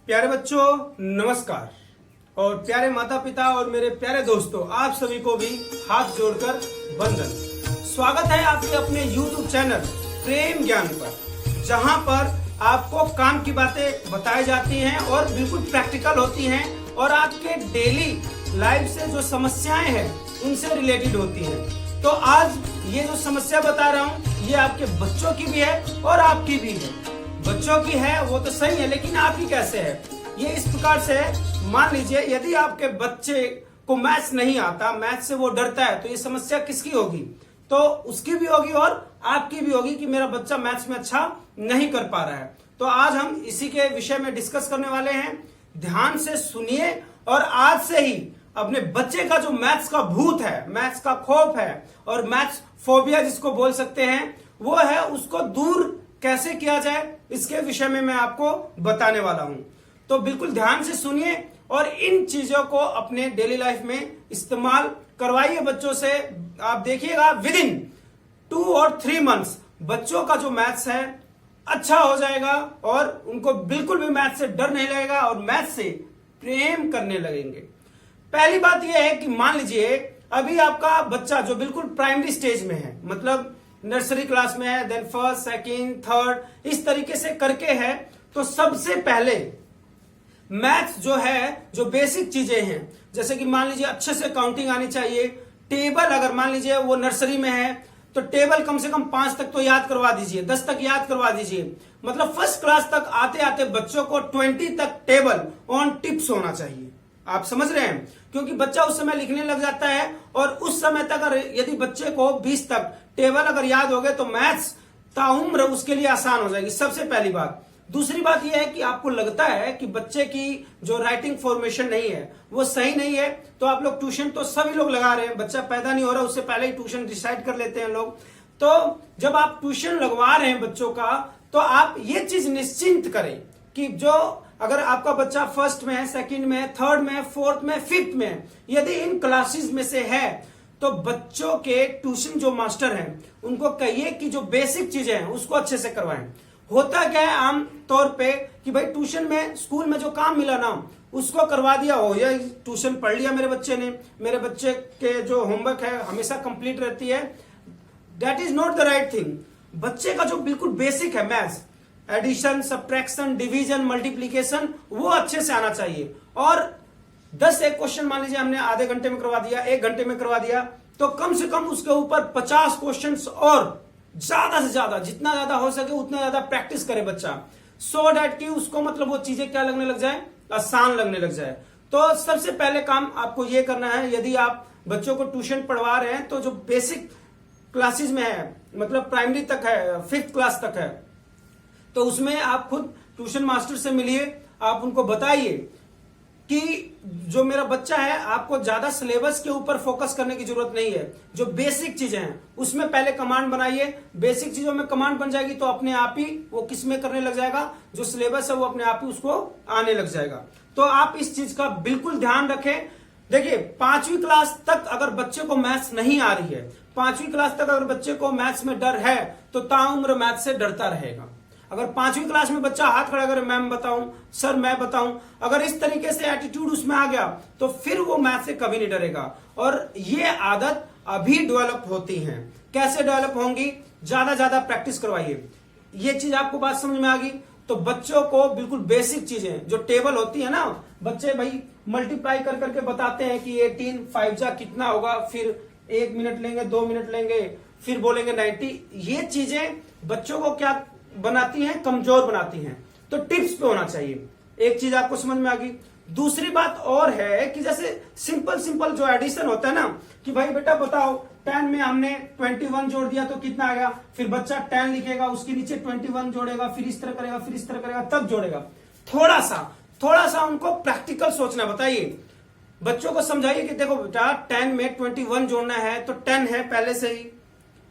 प्यारे बच्चों नमस्कार। और प्यारे माता पिता और मेरे प्यारे दोस्तों, आप सभी को भी हाथ जोड़कर वंदन। स्वागत है आपके अपने YouTube चैनल प्रेम ज्ञान पर, जहां पर आपको काम की बातें बताई जाती हैं और बिल्कुल प्रैक्टिकल होती हैं और आपके डेली लाइफ से जो समस्याएं हैं उनसे रिलेटेड होती हैं। तो आज ये जो समस्या बता रहा हूँ ये आपके बच्चों की भी है और आपकी भी है। बच्चों की है वो तो सही है, लेकिन आपकी कैसे है? ये इस प्रकार से है, मान लीजिए यदि आपके बच्चे को मैथ्स नहीं आता, मैथ्स से वो डरता है, तो ये समस्या किसकी होगी? तो उसकी भी होगी और आपकी भी होगी कि मेरा बच्चा मैथ्स में अच्छा नहीं कर पा रहा है। तो आज हम इसी के विषय में डिस्कस करने वाले हैं। ध्यान से सुनिए और आज से ही अपने बच्चे का जो मैथ्स का भूत है, मैथ्स का खौफ है और मैथ्स फोबिया जिसको बोल सकते हैं, वो है, उसको दूर कैसे किया जाए इसके विषय में मैं आपको बताने वाला हूं। तो बिल्कुल ध्यान से सुनिए और इन चीजों को अपने डेली लाइफ में इस्तेमाल करवाइए बच्चों से। आप देखिएगा विद इन 2 और 3 मंथ्स बच्चों का जो मैथ्स है अच्छा हो जाएगा और उनको बिल्कुल भी मैथ्स से डर नहीं लगेगा और मैथ्स से प्रेम करने लगेंगे। पहली बात यह है कि मान लीजिए अभी आपका बच्चा जो बिल्कुल प्राइमरी स्टेज में है, मतलब नर्सरी क्लास में है, देन फर्स्ट, सेकंड, थर्ड, इस तरीके से करके है, तो सबसे पहले मैथ्स जो है, जो बेसिक चीजें हैं, जैसे कि मान लीजिए अच्छे से काउंटिंग आनी चाहिए। टेबल अगर मान लीजिए वो नर्सरी में है तो टेबल कम से कम 5 तक तो याद करवा दीजिए, 10 तक याद करवा दीजिए। मतलब फर्स्ट क्लास तक आते आते बच्चों को 20 तक टेबल ऑन टिप्स होना चाहिए। आप समझ रहे हैं? क्योंकि बच्चा उस समय लिखने लग जाता है और उस समय तक अगर यदि बच्चे को 20 तक टेबल अगर याद हो गए तो मैथ्स ताउम्र उसके लिए आसान हो जाएगी। सबसे पहली बात। दूसरी बात यह है कि आपको लगता है कि बच्चे की जो राइटिंग फॉर्मेशन नहीं है वो सही नहीं है, तो आप लोग ट्यूशन तो सभी लोग लगा रहे हैं। बच्चा पैदा नहीं हो रहा उससे पहले ही ट्यूशन डिसाइड कर लेते हैं लोग। तो जब आप ट्यूशन लगवा रहे हैं बच्चों का, तो आप ये चीज निश्चिंत करें कि जो अगर आपका बच्चा फर्स्ट में है, सेकंड में है, थर्ड में है, फोर्थ में, फिफ्थ में है, यदि इन क्लासेस में से है तो बच्चों के ट्यूशन जो मास्टर हैं उनको कहिए कि जो बेसिक चीजें हैं उसको अच्छे से करवाएं। होता क्या है आम तौर पे कि भाई ट्यूशन में, स्कूल में जो काम मिला ना उसको करवा दिया हो, या ट्यूशन पढ़ लिया मेरे बच्चे ने, मेरे बच्चे के जो होमवर्क है हमेशा कंप्लीट रहती है। That is not the right thing. बच्चे का जो बिल्कुल बेसिक है maths, addition, subtraction, division, multiplication, वो अच्छे से आना चाहिए। और 10 एक क्वेश्चन मान लीजिए हमने आधे घंटे में करवा दिया, 1 घंटे में करवा दिया, तो कम से कम उसके ऊपर 50 क्वेश्चंस और ज्यादा से ज्यादा, जितना ज्यादा हो सके उतना ज्यादा प्रैक्टिस करे बच्चा, सो डैट कि उसको मतलब वो चीजें क्या लगने लग जाए, आसान लगने लग जाए। तो सबसे पहले काम आपको ये करना है, यदि आप बच्चों को ट्यूशन पढ़वा रहे हैं तो जो बेसिक क्लासेस में है, मतलब प्राइमरी तक है, 5th क्लास तक है, तो उसमें आप खुद ट्यूशन मास्टर से मिलिए, आप उनको बताइए कि जो मेरा बच्चा है, आपको ज्यादा सिलेबस के ऊपर फोकस करने की जरूरत नहीं है, जो बेसिक चीजें हैं उसमें पहले कमांड बनाइए। बेसिक चीजों में कमांड बन जाएगी तो अपने आप ही वो किस में करने लग जाएगा, जो सिलेबस है वो अपने आप ही उसको आने लग जाएगा। तो आप इस चीज का बिल्कुल ध्यान रखें। देखिए 5वीं क्लास तक अगर बच्चे को मैथ्स नहीं आ रही है, 5वीं क्लास तक अगर बच्चे को मैथ्स में डर है तो ताउम्र मैथ्स से डरता रहेगा। अगर 5वीं क्लास में बच्चा हाथ खड़ा करे, मैम बताऊं, सर मैं बताऊं, अगर इस तरीके से एटीट्यूड उसमें आ गया तो फिर वो मैथ से कभी नहीं डरेगा। और ये आदत अभी डेवलप होती है। कैसे डेवलप होंगी? ज्यादा प्रैक्टिस करवाइए। ये चीज आपको बात समझ में आ गई? तो बच्चों को बिल्कुल बेसिक चीजें, जो टेबल होती है ना, बच्चे भाई मल्टीप्लाई कर करके बताते हैं कि 18 5 जा कितना होगा, फिर 1 मिनट लेंगे, 2 मिनट लेंगे, फिर बोलेंगे 90। ये चीजें बच्चों को क्या बनाती हैं? कमजोर बनाती हैं। तो टिप्स पे होना चाहिए। एक चीज आपको समझ में आ गई। दूसरी बात और है कि जैसे सिंपल जो एडिशन होता है ना, कि भाई बेटा बताओ 10 में हमने 21 जोड़ दिया तो कितना आएगा, फिर बच्चा 10 लिखेगा, उसके नीचे 21 जोड़ेगा, फिर इस तरह करेगा, फिर इस तरह करेगा, तब जोड़ेगा। थोड़ा सा उनको प्रैक्टिकल सोचना बताइए। बच्चों को समझाइए कि देखो बेटा 10 में 21 जोड़ना है तो 10 है पहले से ही,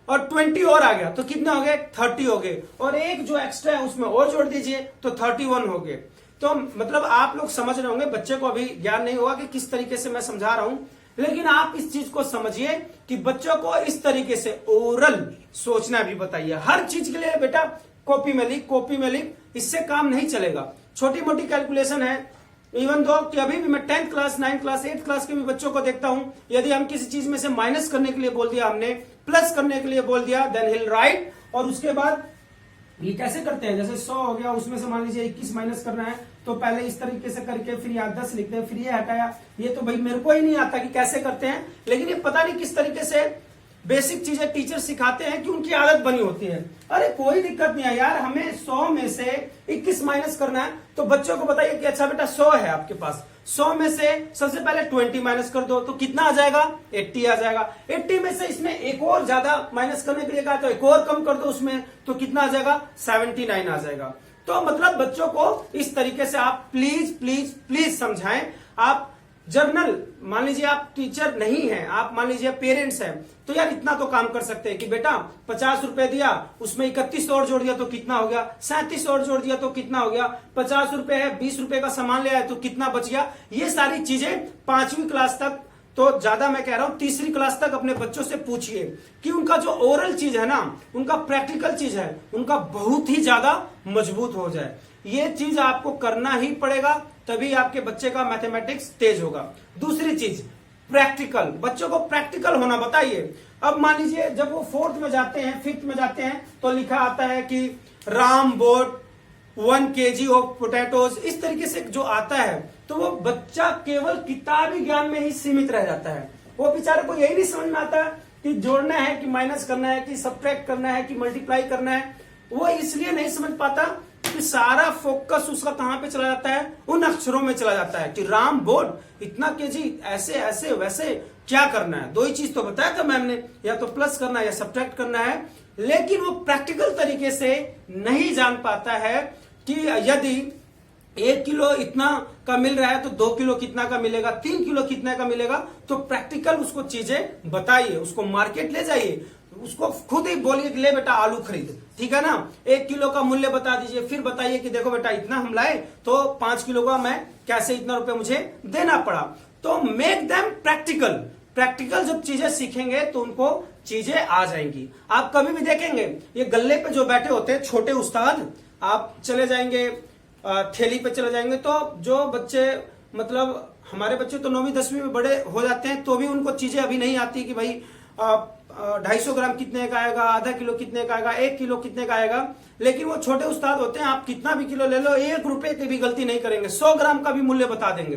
और 20 और आ गया तो कितना हो गए, 30 हो गए, और एक जो एक्स्ट्रा है उसमें और जोड़ दीजिए तो 31 हो गए। तो मतलब आप लोग समझ रहे होंगे, बच्चे को अभी ज्ञान नहीं होगा कि किस तरीके से मैं समझा रहा हूं, लेकिन आप इस चीज को समझिए कि बच्चों को इस तरीके से ओरल सोचना भी बताइए। हर चीज के लिए बेटा कॉपी में लिख, इससे काम नहीं चलेगा। छोटी मोटी कैलकुलेशन है। इवन दो कि अभी भी मैं 10th class 9th class 8th class के भी बच्चों को देखता हूं, यदि हम किसी चीज में से माइनस करने के लिए बोल दिया, हमने प्लस करने के लिए बोल दिया, देन हिल राइट, और उसके बाद ये कैसे करते हैं, जैसे 100 हो गया, उसमें से मान लीजिए 21 माइनस करना है, तो पहले इस तरीके से करके फिर यहाँ 10 लिखते हैं, फिर ये हटाया। ये तो भाई मेरे को ही नहीं आता कि कैसे करते हैं, लेकिन ये पता नहीं किस तरीके से बेसिक चीजें टीचर सिखाते हैं कि उनकी आदत बनी होती है। अरे कोई दिक्कत नहीं है यार, हमें 100 में से 21 माइनस करना है, तो बच्चों को बताइए कि अच्छा बेटा 100 है आपके पास, 100 में से सबसे पहले 20 माइनस कर दो, तो कितना आ जाएगा, 80 आ जाएगा। 80 में से इसमें एक और ज्यादा माइनस करने के लिए कहा, तो एक और कम कर दो उसमें, तो कितना आ जाएगा, 79 आ जाएगा। तो मतलब बच्चों को इस तरीके से आप प्लीज प्लीज प्लीज समझाएं। आप जर्नल, मान लीजिए आप टीचर नहीं हैं, आप मान लीजिए पेरेंट्स हैं, तो यार इतना तो काम कर सकते हैं कि बेटा 50 रुपए दिया, उसमें 31 और जोड़ दिया तो कितना हो गया, 37 और जोड़ दिया तो कितना हो गया, 50 रुपए है, 20 रुपए का सामान ले आए तो कितना बच गया। ये सारी चीजें 5वीं क्लास तक, तो ज्यादा मैं कह रहा हूं 3री क्लास तक अपने बच्चों से पूछिए कि उनका जो ओरल चीज है ना, उनका प्रैक्टिकल चीज है, उनका बहुत ही ज्यादा मजबूत हो जाए। ये चीज आपको करना ही पड़ेगा, तभी आपके बच्चे का मैथमेटिक्स तेज होगा। दूसरी चीज प्रैक्टिकल, बच्चों को प्रैक्टिकल होना बताइए। अब मान लीजिए जब वो 4th में जाते हैं, 5th में जाते हैं, तो लिखा आता है कि Ram boat 1 kg of potatoes, इस तरीके से जो आता है, तो वो बच्चा केवल किताबी ज्ञान में ही सीमित रह जाता है। वो बेचारे को यही नहीं समझ में आता कि जोड़ना है कि माइनस करना है कि सब्ट्रैक्ट करना है कि मल्टीप्लाई करना है। वो इसलिए नहीं समझ पाता कि सारा फोकस उसका कहां पे चला जाता है, उन अक्षरों में चला जाता है कि राम बोट इतना केजी, ऐसे ऐसे वैसे क्या करना है। 2 ही चीज तो बताया था मैम ने, या तो प्लस करना है या सब्ट्रैक्ट करना है, लेकिन वो प्रैक्टिकल तरीके से नहीं जान पाता है कि यदि 1 किलो इतना का मिल रहा है तो 2 किलो कितना का मिलेगा, 3 किलो कितना का मिलेगा। तो प्रैक्टिकल उसको चीजें बताइए, उसको मार्केट ले जाइए, उसको खुद ही बोलिए कि ले बेटा आलू खरीद, ठीक है ना, 1 किलो का मूल्य बता दीजिए, फिर बताइए कि देखो बेटा इतना हम लाए तो 5 किलो का मैं कैसे इतना रुपए मुझे देना पड़ा। तो मेक देम प्रैक्टिकल। प्रैक्टिकल जब चीजें सीखेंगे तो उनको चीजें आ जाएंगी। आप कभी भी देखेंगे ये गल्ले पे जो बैठे होते हैं छोटे उस्ताद, आप चले जाएंगे ठेली पे चले जाएंगे, तो जो बच्चे, मतलब हमारे बच्चे तो 9वीं 10वीं में बड़े हो जाते हैं, तो भी उनको चीजें अभी नहीं आती कि भाई 250 ग्राम कितने का आएगा, आधा किलो कितने का आएगा, 1 किलो कितने का आएगा। लेकिन वो छोटे उस्ताद होते हैं, आप कितना भी किलो ले लो, 1 रुपए की भी गलती नहीं करेंगे, 100 ग्राम का भी मूल्य बता देंगे।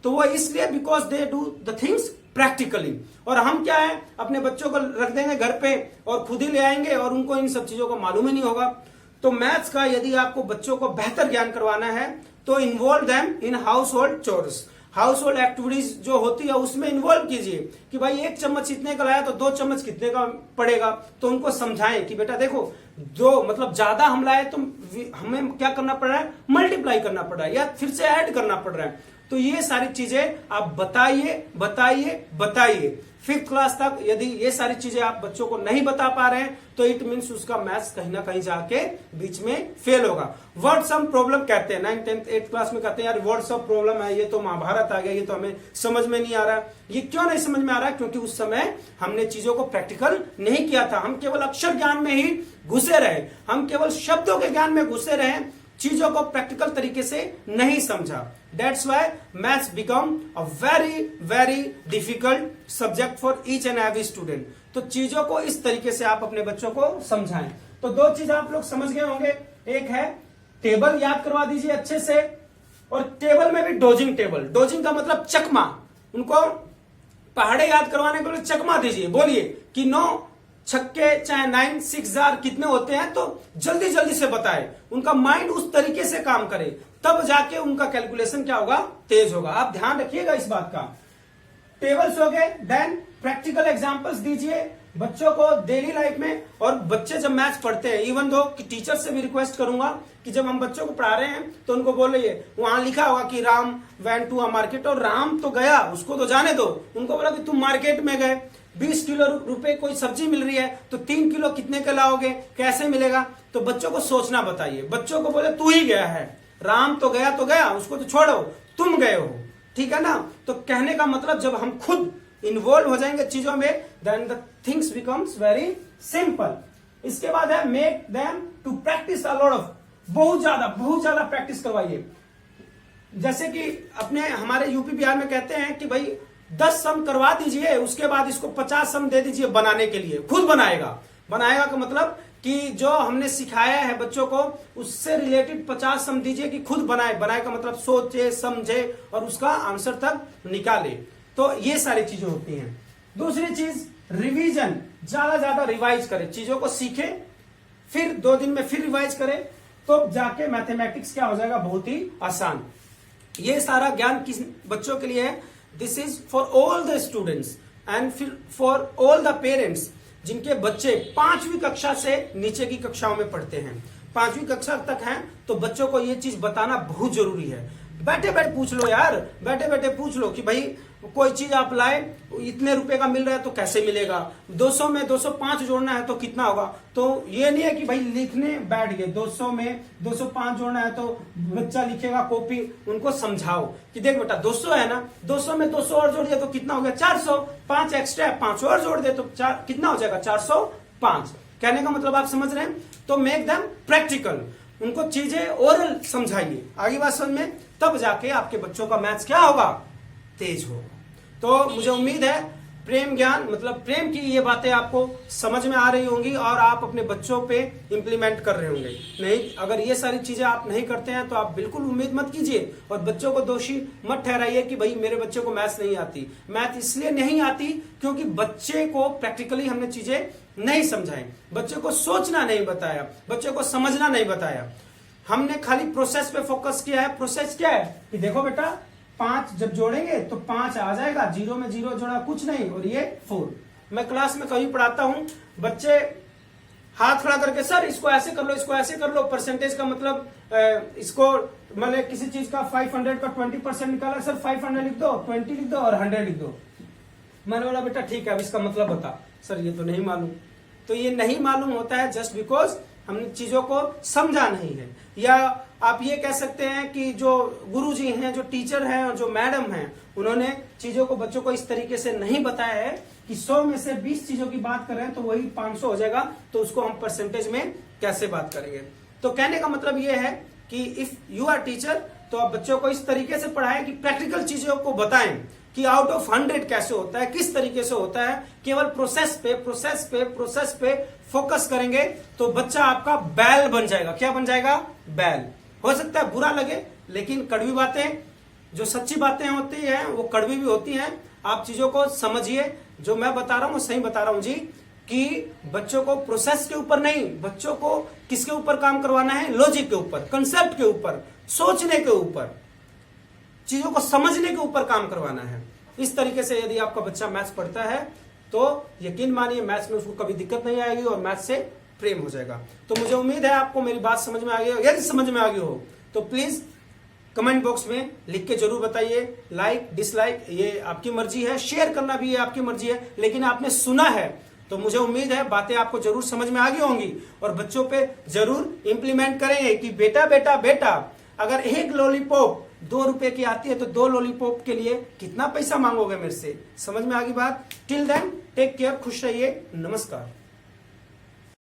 तो वो इसलिए because they do the things practically. और हम क्या है, अपने बच्चों को रख देंगे घर पे और खुद ही ले आएंगे और उनको इन सब चीजों का मालूम ही नहीं होगा। तो मैथ्स का यदि आपको बच्चों को बेहतर ज्ञान करवाना है तो involve them in house hold chores, house hold activities जो होती है उसमें इन्वॉल्व कीजिए कि भाई 1 चम्मच इतने का लाया तो 2 चम्मच कितने का पड़ेगा। तो उनको समझाएं कि बेटा देखो, जो मतलब ज्यादा हम लाए तो हमें क्या करना पड़ रहा है, मल्टीप्लाई करना पड़ रहा है या फिर से ऐड करना पड़ रहा है। तो ये सारी चीजें आप बताइए बताइए बताइए। 5th क्लास तक यदि ये सारी चीजें आप बच्चों को नहीं बता पा रहे हैं तो इट मीन्स उसका मैथ्स कहीं ना कहीं जाके बीच में फेल होगा। वर्ड सम प्रॉब्लम कहते हैं 9th 10th 8th क्लास में कहते हैं यार वर्ड सम प्रॉब्लम है, ये तो महाभारत आ गया, ये तो हमें समझ में नहीं आ रहा। ये क्यों नहीं समझ में आ रहा है? क्योंकि उस समय हमने चीजों को प्रैक्टिकल नहीं किया था, हम केवल अक्षर ज्ञान में ही घुसे रहे, हम केवल शब्दों के ज्ञान में घुसे रहे, चीजों को प्रैक्टिकल तरीके से नहीं समझा। That's why maths become a very very difficult subject for each and every student. तो चीजों को इस तरीके से आप अपने बच्चों को समझाएं। तो 2 चीज आप लोग समझ गए होंगे, एक है टेबल याद करवा दीजिए अच्छे से, और टेबल में भी डोजिंग टेबल, डोजिंग का मतलब चकमा, उनको पहाड़े याद करवाने के लिए चकमा दीजिए, बोलिए कि 9 छक्के चाहे 9 6 जार कितने होते हैं, तो जल्दी जल्दी से बताए, उनका माइंड उस तरीके से काम करे, तब जाके उनका कैलकुलेशन क्या होगा, तेज होगा। आप ध्यान रखिएगा इस बात का। टेबल्स हो गए, देन प्रैक्टिकल एग्जांपल्स दीजिए बच्चों को डेली लाइफ में। और बच्चे जब मैथ्स पढ़ते हैं, इवन दो कि टीचर से भी रिक्वेस्ट करूंगा कि जब हम बच्चों को पढ़ा रहे हैं तो उनको बोलिए, वहां लिखा होगा कि Ram went to a market, और राम तो गया, उसको तो जाने दो, उनको बोला कि तुम मार्केट में गए, 20 किलो रुपए कोई सब्जी मिल रही है तो 3 किलो कितने का लाओगे, कैसे मिलेगा। तो बच्चों को सोचना बताइए, बच्चों को बोले तू ही गया है, राम तो गया, उसको तो छोड़ो, तुम गए हो, ठीक है ना। तो कहने का मतलब जब हम खुद इन्वॉल्व हो जाएंगे चीजों में, then the things becomes very simple. इसके बाद है make them to practice a lot of, बहुत ज्यादा प्रैक्टिस करवाइए। जैसे कि अपने हमारे यूपी बिहार में कहते हैं कि भाई 10 सम करवा दीजिए, उसके बाद इसको 50 सम दे दीजिए बनाने के लिए, खुद बनाएगा। बनाएगा का मतलब कि जो हमने सिखाया है बच्चों को उससे रिलेटेड 50 सम दीजिए कि खुद बनाए। बनाए का मतलब सोचे समझे और उसका आंसर तक निकाले। तो ये सारी चीजें होती हैं। दूसरी चीज रिवीजन, ज्यादा रिवाइज करें, चीजों को सीखे, फिर 2 दिन में फिर रिवाइज करें, तो जाके मैथमेटिक्स क्या हो जाएगा, बहुत ही आसान। ये सारा ज्ञान किस बच्चों के लिए है? This is for all the students and for all the parents जिनके बच्चे 5वीं कक्षा से नीचे की कक्षाओं में पढ़ते हैं। 5वीं कक्षा तक हैं तो बच्चों को ये चीज बताना बहुत जरूरी है। बैठे बैठे पूछ लो यार, बैठे बैठे पूछ लो कि भाई कोई चीज आप लाए, इतने रुपए का मिल रहा है तो कैसे मिलेगा, 200 में 205 जोड़ना है तो कितना होगा। तो ये नहीं है कि भाई लिखने बैठ गए, 200 में 205 जोड़ना है तो बच्चा लिखेगा कॉपी, उनको समझाओ कि देख बेटा 200 है ना, 200 में 200 और जोड़ दिया तो कितना हो गया 400, 5 एक्स्ट्रा 5 और जोड़ दे तो कितना हो जाएगा 405। कहने का मतलब आप समझ रहे हैं? तो मेक देम प्रैक्टिकल, उनको चीजें ओरल समझाइए। आगे बात समझ में, तब जाके आपके बच्चों का मैथ्स क्या होगा, तेज होगा। तो मुझे उम्मीद है प्रेम ज्ञान मतलब प्रेम की ये बातें आपको समझ में आ रही होंगी और आप अपने बच्चों पे इंप्लीमेंट कर रहे होंगे। नहीं, अगर ये सारी चीजें आप नहीं करते हैं तो आप बिल्कुल उम्मीद मत कीजिए और बच्चों को दोषी मत ठहराइए कि भाई मेरे बच्चे को मैथ्स नहीं आती। मैथ इसलिए नहीं आती क्योंकि बच्चे को प्रैक्टिकली हमने चीजें नहीं समझाई, बच्चे को सोचना नहीं बताया, बच्चे को समझना नहीं बताया। हमने खाली प्रोसेस पे फोकस किया है। प्रोसेस क्या है कि देखो बेटा 5 जब जोड़ेंगे तो 5 आ जाएगा, 0 में 0 जोड़ा कुछ नहीं, और ये 4। मैं क्लास में कभी पढ़ाता हूं, बच्चे हाथ खड़ा करके सर इसको ऐसे कर लो, इसको ऐसे कर लो, परसेंटेज का मतलब इसको मैंने किसी चीज का 500 का 20% निकाला, सर 500 लिख दो, 20 लिख दो और 100 लिख दो। मैंने बोला बेटा ठीक है, अब इसका मतलब बता। सर ये तो नहीं मालूम। तो ये नहीं मालूम होता है जस्ट बिकॉज हमने चीजों को समझा नहीं है। या आप ये कह सकते हैं कि जो गुरुजी हैं, जो टीचर हैं और जो मैडम हैं, उन्होंने चीजों को बच्चों को इस तरीके से नहीं बताया है कि 100 में से 20 चीजों की बात कर रहे हैं तो वही 500 हो जाएगा, तो उसको हम परसेंटेज में कैसे बात करेंगे। तो कहने का मतलब ये है कि इफ यू आर टीचर तो आप बच्चों को इस तरीके से पढ़ाएं कि प्रैक्टिकल चीजों को बताएं कि आउट ऑफ 100 कैसे होता है, किस तरीके से होता है। केवल प्रोसेस पे फोकस करेंगे तो बच्चा आपका बैल बन जाएगा। क्या बन जाएगा? बैल। हो सकता है बुरा लगे, लेकिन कड़वी बातें, जो सच्ची बातें होती हैं वो कड़वी भी होती हैं। आप चीजों को समझिए, जो मैं बता रहा हूं सही बता रहा हूं जी, कि बच्चों को प्रोसेस के ऊपर नहीं, बच्चों को किसके ऊपर काम करवाना है, लॉजिक के ऊपर, कंसेप्ट के ऊपर, सोचने के ऊपर, चीजों को समझने के ऊपर काम करवाना है। इस तरीके से यदि आपका बच्चा मैथ्स पढ़ता है तो यकीन मानिए मैथ्स में उसको कभी दिक्कत नहीं आएगी और मैथ्स से प्रेम हो जाएगा। तो मुझे उम्मीद है आपको मेरी बात समझ में आ गई। यदि समझ में आ गई हो तो प्लीज कमेंट बॉक्स में लिख के जरूर बताइए। लाइक डिसलाइक ये आपकी मर्जी है, शेयर करना भी ये आपकी मर्जी है, लेकिन आपने सुना है तो मुझे उम्मीद है बातें आपको जरूर समझ में आ गई होंगी और बच्चों पे जरूर इंप्लीमेंट करेंगे कि बेटा बेटा बेटा अगर एक लॉलीपॉप 2 रुपए की आती है तो 2 लॉलीपॉप के लिए कितना पैसा मांगोगे मेरे से। समझ में आ गई बात? टिल देन टेक केयर, खुश रहिए, नमस्कार।